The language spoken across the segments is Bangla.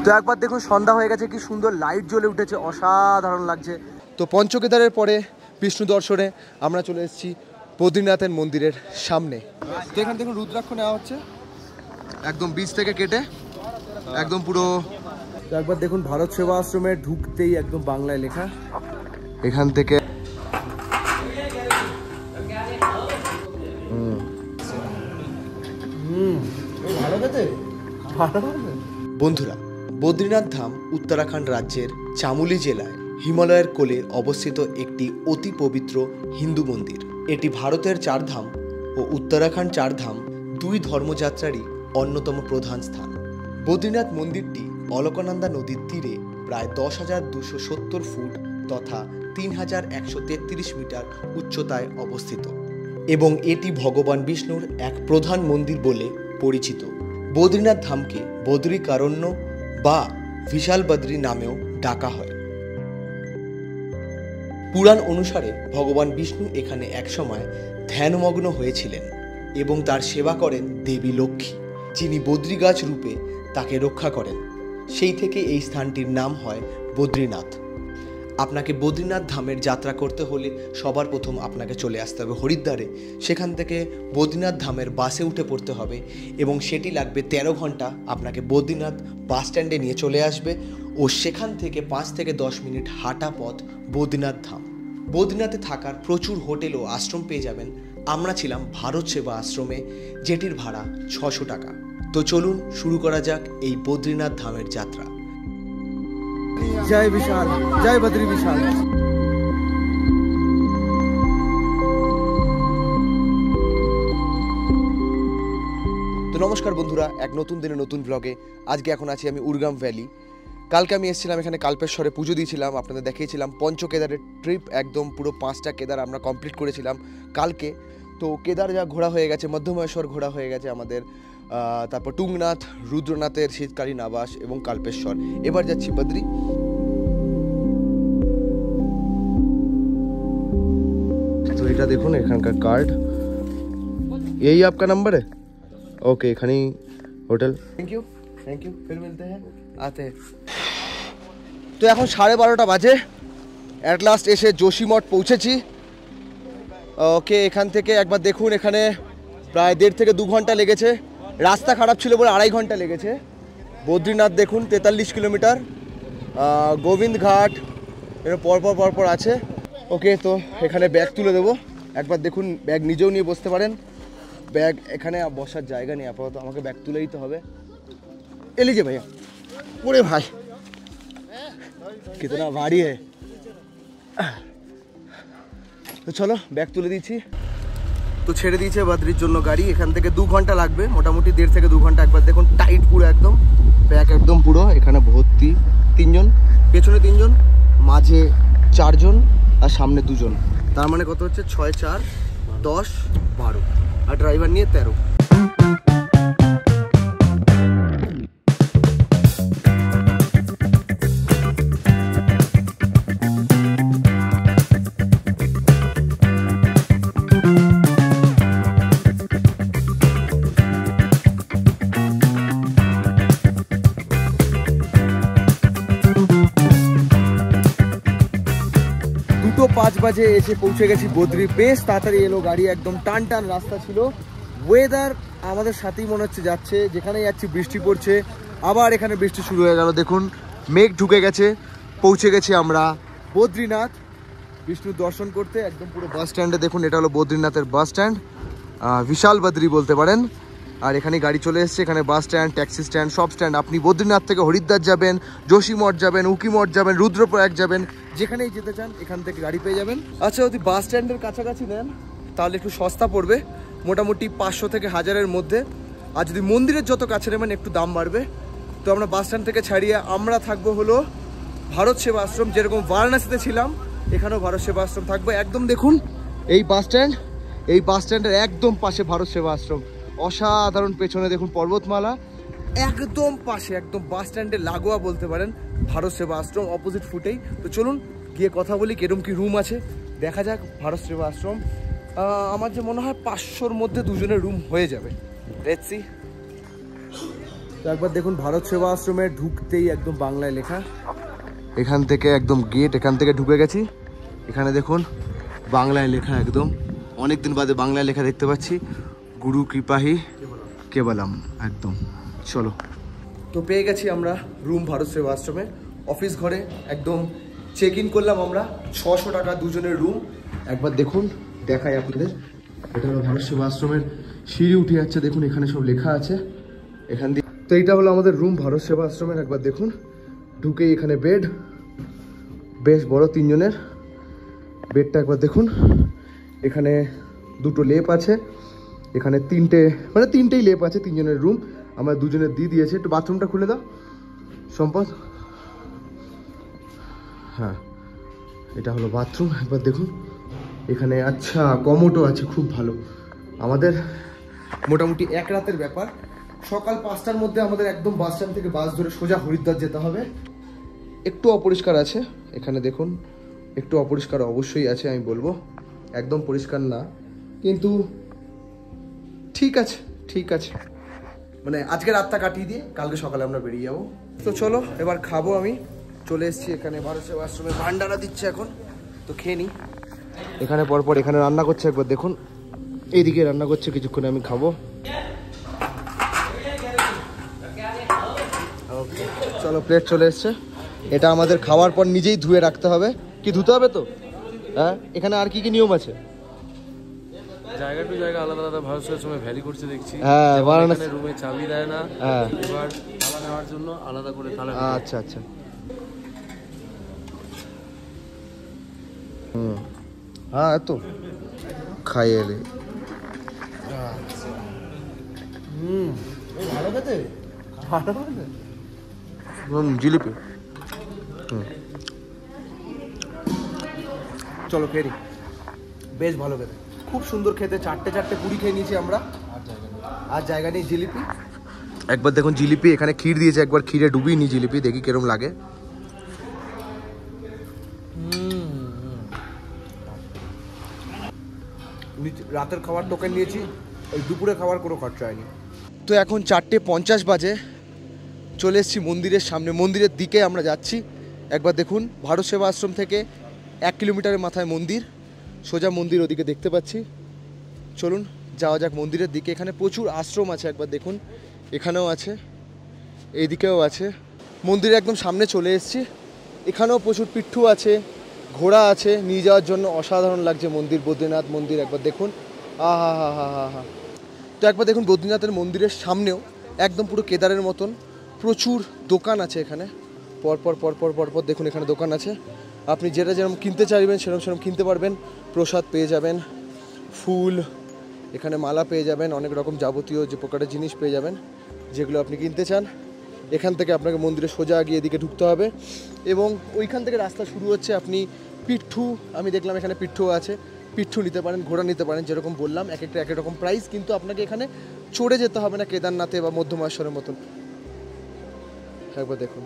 তো একবার দেখুন সন্ধ্যা হয়ে গেছে, কি সুন্দর লাইট জ্বলে উঠেছে, অসাধারণ লাগছে। তো পঞ্চকেদারের পরে বিষ্ণু দর্শনে আমরা চলে এসেছি বদ্রীনাথের মন্দিরের সামনে। তো এখান থেকে রুদ্রাক্ষ নেওয়া হচ্ছে একদম বীজ থেকে কেটে একদম পুরো। তো একবার দেখুন ভারত সেবা আশ্রমে ঢুকতেই একদম বাংলায় লেখা, এখান থেকে বন্ধুরা, বদ্রীনাথ ধাম উত্তরাখণ্ড রাজ্যের চামোলি জেলায় হিমালয়ের কোলে অবস্থিত একটি অতি পবিত্র হিন্দু মন্দির। এটি ভারতের চারধাম ও উত্তরাখণ্ড চারধাম দুই ধর্মযাত্রারই অন্যতম প্রধান স্থান। বদ্রীনাথ মন্দিরটি অলকানন্দা নদীর তীরে প্রায় 10,270 ফুট তথা 3,133 মিটার উচ্চতায় অবস্থিত এবং এটি ভগবান বিষ্ণুর এক প্রধান মন্দির বলে পরিচিত। বদ্রীনাথ ধামকে বদ্রিকারণ্য বা বিশাল বদ্রী নামেও ডাকা হয়। পুরাণ অনুসারে ভগবান বিষ্ণু এখানে একসময় ধ্যানমগ্ন হয়েছিলেন এবং তার সেবা করেন দেবী লক্ষ্মী, যিনি বদ্রী গাছ রূপে তাকে রক্ষা করেন। সেই থেকে এই স্থানটির নাম হয় বদ্রীনাথ। আপনাকে বদ্রীনাথ ধামের যাত্রা করতে হলে সবার প্রথম আপনাকে চলে আসতে হবে হরিদ্বারে। সেখান থেকে বদ্রীনাথ ধামের বাসে উঠে পড়তে হবে এবং সেটি লাগবে 13 ঘন্টা। আপনাকে বদ্রীনাথ বাস স্ট্যান্ডে নিয়ে চলে আসবে ও সেখান থেকে 5 থেকে 10 মিনিট হাঁটা পথ বদ্রীনাথ ধাম। বদ্রীনাথে থাকার প্রচুর হোটেল ও আশ্রম পেয়ে যাবেন। আমরা ছিলাম ভারত সেবা আশ্রমে, যেটির ভাড়া 600 টাকা। তো চলুন শুরু করা যাক এই বদ্রীনাথ ধামের যাত্রা। জয় বিশাল, জয় বদ্রী বিশাল। তো নমস্কার বন্ধুরা, এক নতুন দিনে নতুন ব্লগে আজকে এখন আছি আমি উরগাম ভ্যালি। কালকে আমি এসেছিলাম এখানে কাল্পেশ্বরে, পুজো দিয়েছিলাম, আপনাদের দেখিয়েছিলাম পঞ্চকেদারের ট্রিপ, একদম পুরো 5টা কেদার আমরা কমপ্লিট করেছিলাম কালকে। তো কেদার যা ঘোরা হয়ে গেছে, মধ্যমেশ্বর ঘোরা হয়ে গেছে আমাদের, তারপর টুংনাথ, রুদ্রনাথের শীতকালীন আবাস এবং কাল্পেশ্বর। এবার যাচ্ছি বদ্রী। তো এটা দেখুন এখানকার কার্ড, এই आपका नंबर है? ओके, এখানেই হোটেল। থ্যাংক ইউ ফির মিলতে হ্যাঁ আতে। তো এখন 12:30 বাজে, অ্যাট লাস্ট এসে যোশীমঠ পৌঁছেছি। ওকে, এখান থেকে একবার দেখুন, এখানে প্রায় 1.5 থেকে 2 ঘন্টা লেগেছে। রাস্তা খারাপ ছিল বলে 2.5 ঘন্টা লেগেছে। বদ্রীনাথ দেখুন 43 কিলোমিটার, গোবিন্দ ঘাট এর পরপর আছে। ওকে, তো এখানে ব্যাগ তুলে দেবো। একবার দেখুন, ব্যাগ নিজেও নিয়ে বসতে পারেন। ব্যাগ এখানে বসার জায়গা নেই আপাতত, আমাকে ব্যাগ তুলে দিতে হবে। এ लीजिए भैया। ওরে ভাই কিতনা ভারী है। তো চলো ব্যাগ তুলে দিচ্ছি। তো ছেড়ে দিয়েছে বদ্রীর জন্য গাড়ি। এখান থেকে 2 ঘন্টা লাগবে, মোটামুটি 1.5 থেকে 2 ঘন্টা। একবার দেখুন টাইট পুরো একদম, ব্যাগ একদম পুরো এখানে ভর্তি। 3 জন, পেছনে 3 জন, মাঝে 4 জন আর সামনে 2 জন। তার মানে কত হচ্ছে? 6, 4, 10, 12 আর ড্রাইভার নিয়ে 13। তো 5 বাজে এসে পৌঁছে গেছি বদ্রী। বেশ তাড়াতাড়ি এলো গাড়ি, একদম টান রাস্তা ছিল। ওয়েদার আমাদের সাথেই মনে হচ্ছে যাচ্ছে, যেখানে যাচ্ছি বৃষ্টি পড়ছে। আবার এখানে বৃষ্টি শুরু হয়ে গেল, দেখুন মেঘ ঢুকে গেছে। পৌঁছে গেছি আমরা বদ্রীনাথ বিষ্ণুর দর্শন করতে, একদম পুরো বাস স্ট্যান্ডে। দেখুন এটা হলো বদ্রীনাথের বাস স্ট্যান্ড, বিশাল বদ্রী বলতে পারেন। আর এখানে গাড়ি চলে এসছে, এখানে বাস স্ট্যান্ড, ট্যাক্সি স্ট্যান্ড, সব স্ট্যান্ড। আপনি বদ্রীনাথ থেকে হরিদ্বার যাবেন, যোশীমঠ যাবেন, উকিমঠ যাবেন, রুদ্রপ্রয়াগ যাবেন, যেখানেই যেতে চান এখান থেকে গাড়ি পেয়ে যাবেন। আচ্ছা, যদি বাস স্ট্যান্ডের কাছাকাছি নেন তাহলে একটু সস্তা পড়বে, মোটামুটি 500 থেকে 1000-এর মধ্যে। আর যদি মন্দিরের যত কাছে নেবেন একটু দাম বাড়বে। তো আমরা বাস স্ট্যান্ড থেকে ছাড়িয়ে আমরা থাকবো হলো ভারত সেবা আশ্রম। যেরকম বারাণসীতে ছিলাম এখানেও ভারত সেবা আশ্রম থাকবো। একদম দেখুন এই বাস স্ট্যান্ড, এই বাস স্ট্যান্ডের একদম পাশে ভারত সেবা আশ্রম। অসাধারণ, পেছনে দেখুন পর্বতমালা, একদম পাশে, একদম বাস স্ট্যান্ডে লাগোয়া বলতে পারেন ভারত সেবা আশ্রম, অপোজিট ফুটেই। তো চলুন গিয়ে কথা বলি কিরম কি রুম আছে, দেখা যাক ভারত সেবা আশ্রম। আমার যে মনে হয় 500-র মধ্যে 2 জনের রুম হয়ে যাবে। Let's see. তো একবার দেখুন ভারত সেবা আশ্রমে ঢুকতেই একদম বাংলায় লেখা, এখান থেকে একদম গেট, এখান থেকে ঢুকে গেছি। এখানে দেখুন বাংলায় লেখা, একদম অনেকদিন বাদে বাংলায় লেখা দেখতে পাচ্ছি, গুরু কৃপাহি কেবলম। একদম চলো, তো পেয়ে গেছি আমরা রুম ভারত সেবা আশ্রমে। অফিস ঘরে একদম চেক ইন করলাম আমরা। 600 টাকা দুজনের রুম। একবার দেখুন, দেখাই আপনাদের। এটা হলো ভারত সেবা আশ্রমের সিঁড়ি উঠে যাচ্ছে, দেখুন এখানে সব লেখা আছে এখান দিয়ে। তো এইটা হলো আমাদের রুম ভারত সেবা আশ্রমের। একবার দেখুন, ঢুকেই এখানে বেড, বেশ বড় 3 জনের বেডটা। একবার দেখুন, এখানে 2টো লেপ আছে, এখানে 3টেই লেপ আছে। 3 জনের রুম, আমরা 2 জনের দিয়ে দিয়েছে। একটু বাথরুমটা খুলে দাও সম্পদ। হ্যাঁ, এটা হলো বাথরুম। একবার দেখুন এখানে, আচ্ছা কমোডও আছে, খুব ভালো। আমাদের মোটামুটি 1 রাতের ব্যাপার। সকাল 5টার মধ্যে আমাদের একদম বাস স্ট্যান্ড থেকে বাস ধরে সোজা হরিদ্বার যেতে হবে। একটু অপরিষ্কার আছে এখানে, দেখুন একটু অপরিষ্কার অবশ্যই আছে, আমি বলবো একদম পরিষ্কার না, কিন্তু ঠিক আছে ঠিক আছে। মানে আজকে রাতটা কাটিয়ে দিয়ে কালকে সকালে আমরা বেরিয়ে যাবো। তো চলো এবার খাবো। আমি চলে এসেছি এখানে, ভারত সেবা আশ্রমে ভান্ডারা দিচ্ছে এখন, তো খেয়ে নিই। এখানে পরপর এখানে রান্না করছে, একবার দেখুন এইদিকে রান্না করছে, কিছুক্ষণে আমি খাবো। চলো, প্লেট চলে এসছে। এটা আমাদের খাওয়ার পর নিজেই ধুয়ে রাখতে হবে। কি ধুতে হবে তো? হ্যাঁ, এখানে আর কি কি নিয়ম আছে? জায়গা টু জায়গা আলাদা আলাদা ভারত সেবাশ্রমে ভ্যারি করছে দেখছি। হ্যাঁ, বারাণসী রুমে চাবি দেয় না। হ্যাঁ, এবার তালা নেওয়ার জন্য আলাদা করে তালা। আচ্ছা আচ্ছা। হ্যাঁ, তো খাইয়ে এলে ভালো খেতে, ভালো খেতে। জিলিপি। চলো খেয়ে নিই, বেশ ভালো খেতে, খুব সুন্দর খেতে। 4টে পুরি খেয়ে নিয়েছি আমরা, আর জায়গা নেই জিলিপি। একবার দেখুন জিলিপি, এখানে ক্ষীর দিয়েছে, একবার ক্ষীরে ডুবিয়ে নি জিলিপি, দেখি কিরম লাগে। রাতের খাবার টোকেন নিয়েছি, ওই দুপুরে খাবার কোনো খরচা হয়নি। তো এখন 4:50 বাজে, চলে এসেছি মন্দিরের সামনে, মন্দিরের দিকে আমরা যাচ্ছি। একবার দেখুন ভারত সেবা আশ্রম থেকে 1 কিলোমিটারের মাথায় মন্দির, সোজা মন্দির ওদিকে দেখতে পাচ্ছি। চলুন যাওয়া যাক মন্দিরের দিকে। এখানে প্রচুর আশ্রম আছে, একবার দেখুন এখানেও আছে, এইদিকেও আছে। মন্দিরের একদম সামনে চলে এসেছি। এখানেও প্রচুর পিঠু আছে, ঘোড়া আছে, নিয়ে যাওয়ার জন্য অসাধারণ লাগছে মন্দির। বদ্রীনাথ মন্দির একবার দেখুন, আহা হা হা হা হা। তো একবার দেখুন বদ্রীনাথের মন্দিরের সামনেও একদম পুরো কেদারের মতন প্রচুর দোকান আছে এখানে, পরপর পরপর পরপর দেখুন এখানে দোকান আছে। আপনি যেটা যেরকম কিনতে চাইবেন সেরকম কিনতে পারবেন। প্রসাদ পেয়ে যাবেন, ফুল, এখানে মালা পেয়ে যাবেন, অনেক রকম যাবতীয় যে প্রকারের জিনিস পেয়ে যাবেন যেগুলো আপনি কিনতে চান। এখান থেকে আপনাকে মন্দিরে সোজা গিয়ে এদিকে ঢুকতে হবে, এবং ওইখান থেকে রাস্তা শুরু হচ্ছে। আপনি পিঠু, আমি দেখলাম এখানে পিঠুও আছে, পিঠু নিতে পারেন, ঘোড়া নিতে পারেন। যেরকম বললাম এক একটা এক এক রকম প্রাইস, কিন্তু আপনাকে এখানে চড়ে যেতে হবে না কেদারনাথে বা মধ্যমাশ্বরের মতন। একবার দেখুন।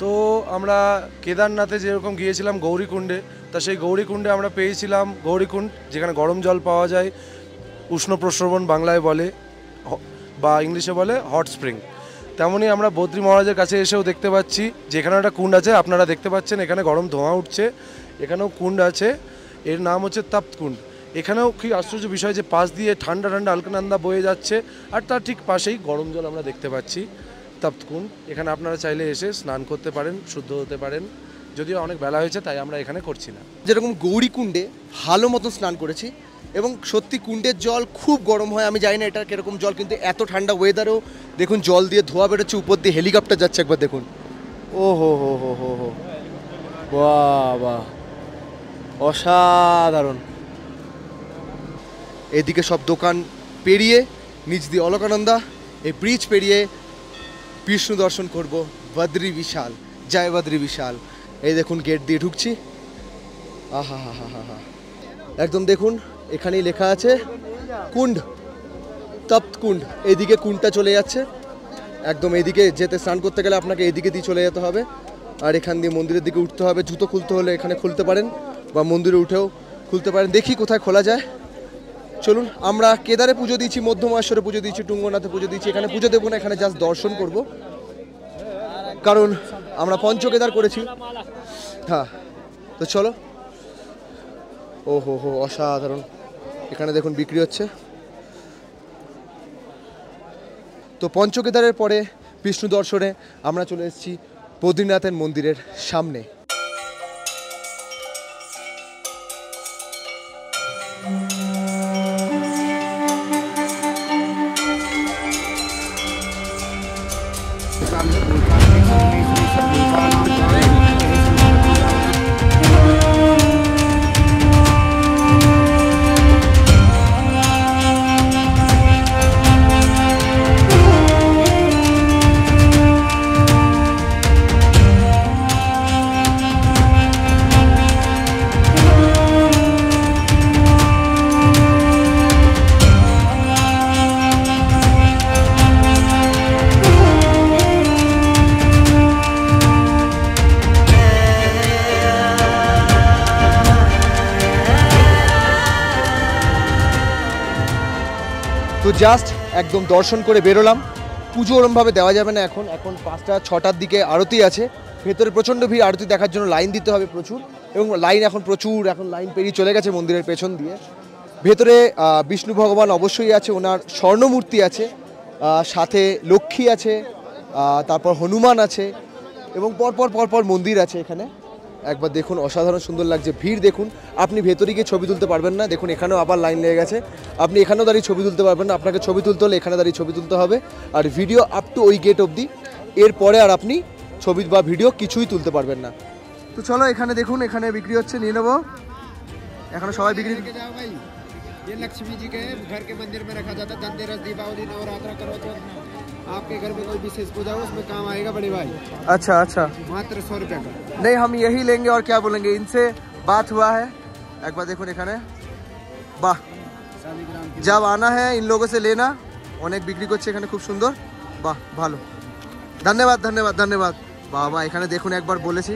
তো আমরা কেদারনাথে যেরকম গিয়েছিলাম গৌরীকুণ্ডে, তা সেই গৌরীকুণ্ডে আমরা পেয়েছিলাম গৌরীকুণ্ড, যেখানে গরম জল পাওয়া যায়, উষ্ণ প্রস্রবণ বাংলায় বলে বা ইংলিশে বলে হট স্প্রিং। তেমনই আমরা বদ্রী মহারাজের কাছে এসেও দেখতে পাচ্ছি যেখানে একটা কুণ্ড আছে, আপনারা দেখতে পাচ্ছেন এখানে গরম ধোঁয়া উঠছে, এখানেও কুণ্ড আছে, এর নাম হচ্ছে তপ্ত কুণ্ড। এখানেও কি আশ্চর্য বিষয় যে পাশ দিয়ে ঠান্ডা ঠান্ডা আলকানন্দা বয়ে যাচ্ছে, আর তার ঠিক পাশেই গরম জল আমরা দেখতে পাচ্ছি, তপ্ত কুণ্ড। এখানে আপনারা চাইলে এসে স্নান করতে পারেন, শুদ্ধ হতে পারেন, যদিও অনেক বেলা হয়েছে তাই আমরা এখানে করছি না। যেরকম গৌরীকুণ্ডে ভালো মতন স্নান করেছি, এবং সত্যি কুণ্ডের জল খুব গরম হয়। আমি জানি না এটা কিরকম জল, কিন্তু এত ঠান্ডা ওয়েদারেও দেখুন জল দিয়ে ধোয়া বেরোচ্ছে, উপর দিয়ে হেলিকপ্টার যাচ্ছে, একবার দেখুন। ও হো হো হো হো হো, বাহ বাহ, অসাধারণ। এদিকে সব দোকান পেরিয়ে নিচ দিয়ে অলকানন্দা, এই ব্রিজ পেরিয়ে বিষ্ণু দর্শন করব। বদ্রী বিশাল, জয় বদ্রী বিশাল। এই দেখুন গেট দিয়ে ঢুকছি, আহা হা হা হা হা। একদম দেখুন এখানেই লেখা আছে কুণ্ড, তপ্ত কুণ্ড। এইদিকে কুণ্ডটা চলে যাচ্ছে, একদম এইদিকে যেতে, স্নান করতে গেলে আপনাকে এইদিকে দিয়ে চলে যেতে হবে, আর এখান দিয়ে মন্দিরের দিকে উঠতে হবে। জুতো খুলতে হলে এখানে খুলতে পারেন, বা মন্দিরে উঠেও খুলতে পারেন। দেখি কোথায় খোলা যায়। চলুন আমরা কেদারে পুজো দিয়েছি, মধ্যমহেশ্বরে পুজো দিয়েছি, টুঙ্গনাথে পুজো দিয়েছি। এখানে পুজো দেবো না, এখানে জাস্ট দর্শন করব, কারণ আমরা পঞ্চকেদার করেছি। হ্যাঁ, তো চলো। ও হো হো, অসাধারণ। এখানে দেখুন বিক্রি হচ্ছে। তো পঞ্চকেদারের পরে বিষ্ণু দর্শনে আমরা চলে এসেছি বদ্রীনাথের মন্দিরের সামনে। তো জাস্ট একদম দর্শন করে বেরোলাম। পুজো ওরমভাবে দেওয়া যাবে না এখন 5টা 6টার দিকে আরতি আছে। ভেতরে প্রচণ্ড ভিড়, আরতি দেখার জন্য লাইন দিতে হবে প্রচুর, এবং লাইন এখন প্রচুর, এখন লাইন পেরিয়ে চলে গেছে মন্দিরের পেছন দিয়ে। ভেতরে বিষ্ণু ভগবান অবশ্যই আছে, ওনার স্বর্ণমূর্তি আছে, সাথে লক্ষ্মী আছে, তারপর হনুমান আছে, এবং পরপর মন্দির আছে এখানে। একবার দেখুন, অসাধারণ সুন্দর লাগছে। ভিড় দেখুন, আপনি ভেতরে গিয়ে ছবি তুলতে পারবেন না। দেখুন এখানেও আবার লাইন লেগে গেছে, আপনি এখানেও দাঁড়িয়ে ছবি তুলতে পারবেন না। আপনাকে ছবি তুলতে হলে এখানে দাঁড়িয়ে ছবি তুলতে হবে, আর ভিডিও আপ টু ওই গেট অবধি। এরপরে আর আপনি ছবি বা ভিডিও কিছুই তুলতে পারবেন না। তো চলো, এখানে দেখুন, এখানে বিক্রি হচ্ছে, নিয়ে নেবো। এখানে সবাই বিক্রি। ये लक्ष्मी जी के घर के मंदिर में रखा जाता है। धनतेरस, दीपावली, नवरात्र करो तो आपके घर में कोई विशेष पूजा हो उसमें काम आएगा बड़े भाई। अच्छा अच्छा, मात्र 100 रुपये का। नहीं, हम यही लेंगे और क्या बोलेंगे, इनसे बात हुआ है। एक बार देखो এখানে, বাহ, जब आना है इन लोगों से लेना। অনেক বিক্রি করছে এখানে, খুব সুন্দর, বাহ, ভালো, ধন্যবাদ ধন্যবাদ ধন্যবাদ। বাবা, এখানে দেখুন, একবার বলেছি,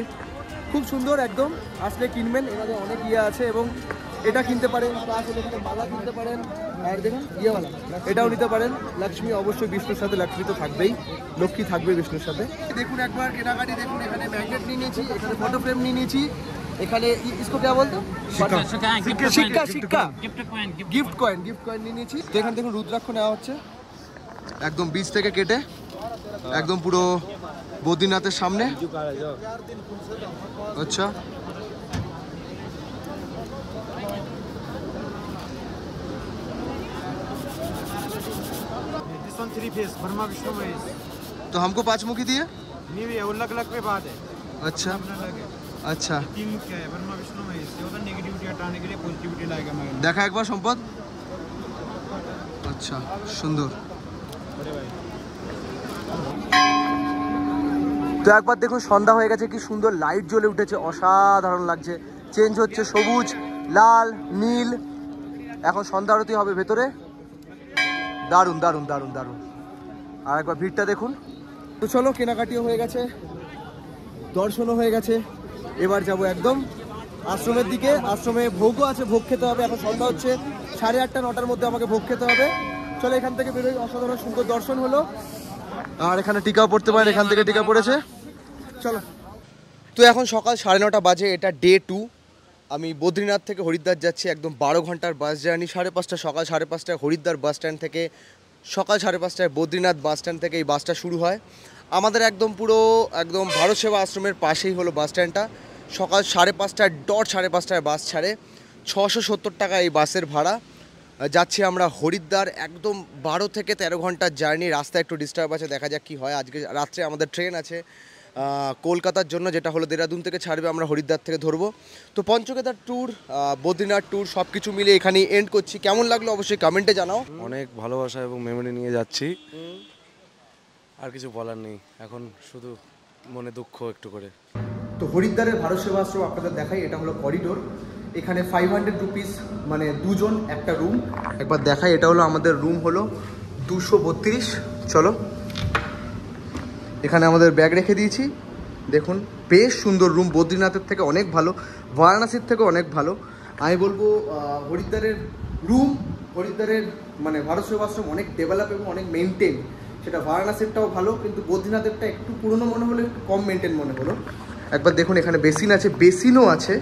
খুব সুন্দর, একদম আসলে কিনবেন। এখানে অনেক ইয়ে আছে, এবং এটা কিনতে পারেন, মালা কিনতে পারেন, আর দেখুন ইয়েওয়ালা এটাও নিতে পারেন। লক্ষ্মী অবশ্যই, বিষ্ণুর সাথে লক্ষ্মী তো থাকবেই, লক্ষ্মী থাকবে বিষ্ণুর সাথে। দেখুন একবার কেনাকাটি দেখুন, এখানে ম্যাগনেট নিয়ে নিয়েছি, এখানে ফটো ফ্রেম নিয়ে নিয়েছি, এখানে इसको क्या बोलते हैं, सिक्का, गिफ्ट कॉइन নিয়ে নিয়েছি। তো এখানে দেখুন রুদ্রাক্ষ নেওয়া হচ্ছে, একদম বীজ থেকে কেটে, একদম পুরো বদ্রীনাথের সামনে। আচ্ছা, थ्री फेस ब्रह्मा विष्णु महेश। तो हमको 5 मुखी दिए, नहीं भैया, वो अलग पे बात है। अच्छा अच्छा, 3 मुख है, ब्रह्मा विष्णु महेश। ये होता है नेगेटिविटी हटाने के लिए, पॉजिटिविटी लाएगा मगर। দেখা একবার সম্পদ। আচ্ছা, সুন্দর। তো একবার দেখুন, সন্ধ্যা হয়ে গেছে, কি সুন্দর লাইট জ্বলে উঠেছে, অসাধারণ লাগছে। চেঞ্জ হচ্ছে, সবুজ, লাল, নীল। এখন সন্ধ্যা আরতি হবে ভেতরে, দারুণ দারুণ দারুণ দারুণ। আর একবার ভিড়টা দেখুন। তো চলো, কেনাকাটিও হয়ে গেছে, দর্শনও হয়ে গেছে, এবার যাব একদম আশ্রমের দিকে। আশ্রমে ভোগও আছে, ভোগ খেতে হবে। এখন সন্ধ্যা হচ্ছে, 8:30 9টার মধ্যে আমাকে ভোগ খেতে হবে। চলো, এখান থেকে বেরোই। অসাধারণ সুন্দর দর্শন হলো, আর এখানে টিকাও পড়তে পারেন, এখান থেকে টিকা পড়েছে। চলো। তো এখন সকাল 9:30 বাজে, এটা ডে 2। আমি বদ্রীনাথ থেকে হরিদ্বার যাচ্ছি, একদম 12 ঘন্টার বাস জার্নি। 5:30 সকাল 5:30 হরিদ্বার বাস স্ট্যান্ড থেকে, সকাল 5:30 বদ্রীনাথ বাস স্ট্যান্ড থেকে এই বাসটা শুরু হয়। আমাদের একদম পুরো একদম ভারত সেবা আশ্রমের পাশেই হলো বাস স্ট্যান্ডটা। সকাল 5:30 ডট 5:30 বাস ছাড়ে। 670 টাকা এই বাসের ভাড়া। যাচ্ছি আমরা হরিদ্বার, একদম 12 থেকে 13 ঘন্টার জার্নি। রাস্তায় একটু ডিস্টার্ব আছে, দেখা যাক কী হয়। আজকে রাত্রে আমাদের ট্রেন আছে কলকাতার জন্য, যেটা হলো দেরাদুন থেকে ছাড়বে, আমরা হরিদ্বার থেকে ধরবো। তো পঞ্চকেদার ট্যুর, বদ্রীনাথ ট্যুর সব কিছু মিলে এখানে এন্ড করছি। কেমন লাগলো অবশ্যই কমেন্টে জানাও। অনেক ভালোবাসা এবং মেমোরি নিয়ে যাচ্ছি, আর কিছু বলার নেই, এখন শুধু মনে দুঃখ একটু করে। তো হরিদ্বারের ভারত সেবা আশ্রম আপনাদের দেখাই, এটা হলো করিডোর। এখানে 500 রুপিস, মানে 2 জন একটা রুম। একবার দেখাই, এটা হলো আমাদের রুম, হলো 232। চলো, এখানে আমাদের ব্যাগ রেখে দিয়েছি। দেখুন, বেশ সুন্দর রুম, বদ্রীনাথের থেকে অনেক ভালো, বারাণসীর থেকে অনেক ভালো। আমি বলবো হরিদ্বারের রুম হরিদ্বারের মানে ভারত সেবাশ্রম অনেক ডেভেলপ এবং অনেক মেনটেন, সেটা বারাণসীরটাও ভালো, কিন্তু বদ্রীনাথেরটা একটু পুরনো মনে হলো, একটু কম মেনটেন মনে হলো। একবার দেখুন এখানে বেসিন আছে, বেসিনও আছে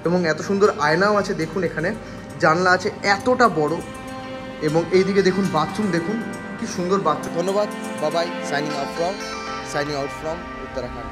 এবং এত সুন্দর আয়নাও আছে। দেখুন এখানে জানলা আছে এতটা বড়, এবং এইদিকে দেখুন বাথরুম, দেখুন কি সুন্দর বাথরুম। ধন্যবাদ, বাবাই, সাইনিং আউট ফ্রম উত্তরাখণ্ড।